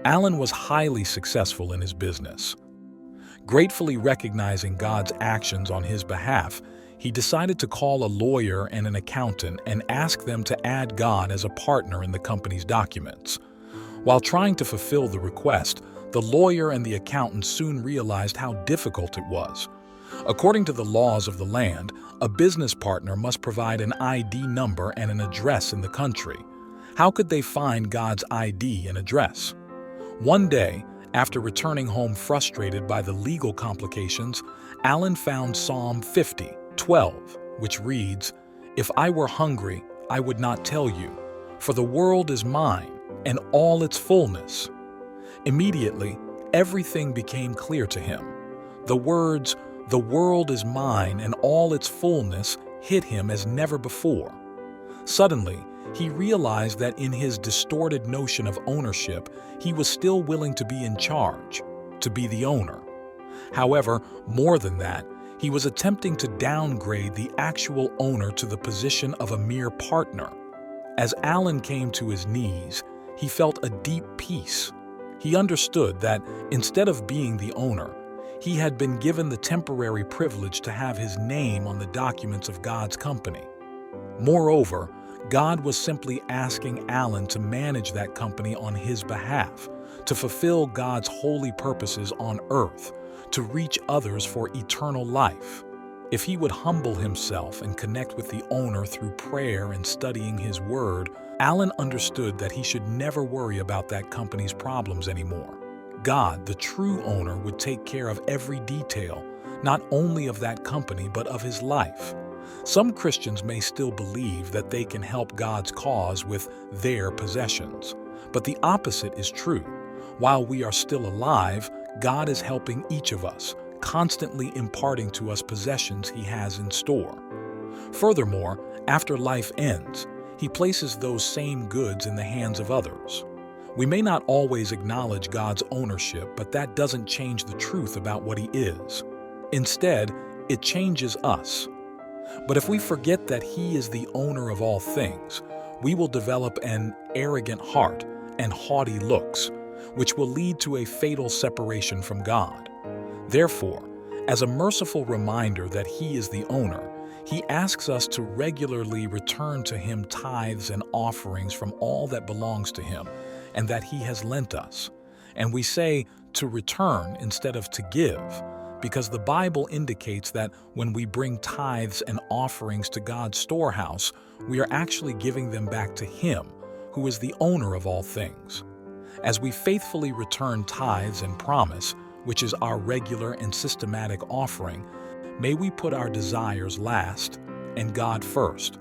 Alan was highly successful in his business. Gratefully recognizing God's actions on his behalf, he decided to call a lawyer and an accountant and ask them to add God as a partner in the company's documents. While trying to fulfill the request, the lawyer and the accountant soon realized how difficult it was. According to the laws of the land, a business partner must provide an ID number and an address in the country. How could they find God's ID and address? One day, after returning home frustrated by the legal complications, Alan found Psalm 50:12, which reads, "If I were hungry, I would not tell you, for the world is mine and all its fullness." Immediately, everything became clear to him. The words, "the world is mine and all its fullness," hit him as never before. Suddenly, he realized that in his distorted notion of ownership, he was still willing to be in charge, to be the owner. However, more than that, he was attempting to downgrade the actual owner to the position of a mere partner. As Alan came to his knees, he felt a deep peace. He understood that instead of being the owner, he had been given the temporary privilege to have his name on the documents of God's company. Moreover, God was simply asking Alan to manage that company on his behalf, to fulfill God's holy purposes on earth, to reach others for eternal life. If he would humble himself and connect with the owner through prayer and studying his word, Alan understood that he should never worry about that company's problems anymore. God, the true owner, would take care of every detail, not only of that company but of his life. Some Christians may still believe that they can help God's cause with their possessions, but the opposite is true. While we are still alive, God is helping each of us, constantly imparting to us possessions He has in store. Furthermore, after life ends, He places those same goods in the hands of others. We may not always acknowledge God's ownership, but that doesn't change the truth about what He is. Instead, it changes us. But if we forget that He is the owner of all things, we will develop an arrogant heart and haughty looks, which will lead to a fatal separation from God. Therefore, as a merciful reminder that He is the owner, He asks us to regularly return to Him tithes and offerings from all that belongs to Him and that He has lent us. And we say to return instead of to give, because the Bible indicates that when we bring tithes and offerings to God's storehouse, we are actually giving them back to Him, who is the owner of all things. As we faithfully return tithes and promise, which is our regular and systematic offering, may we put our desires last and God first,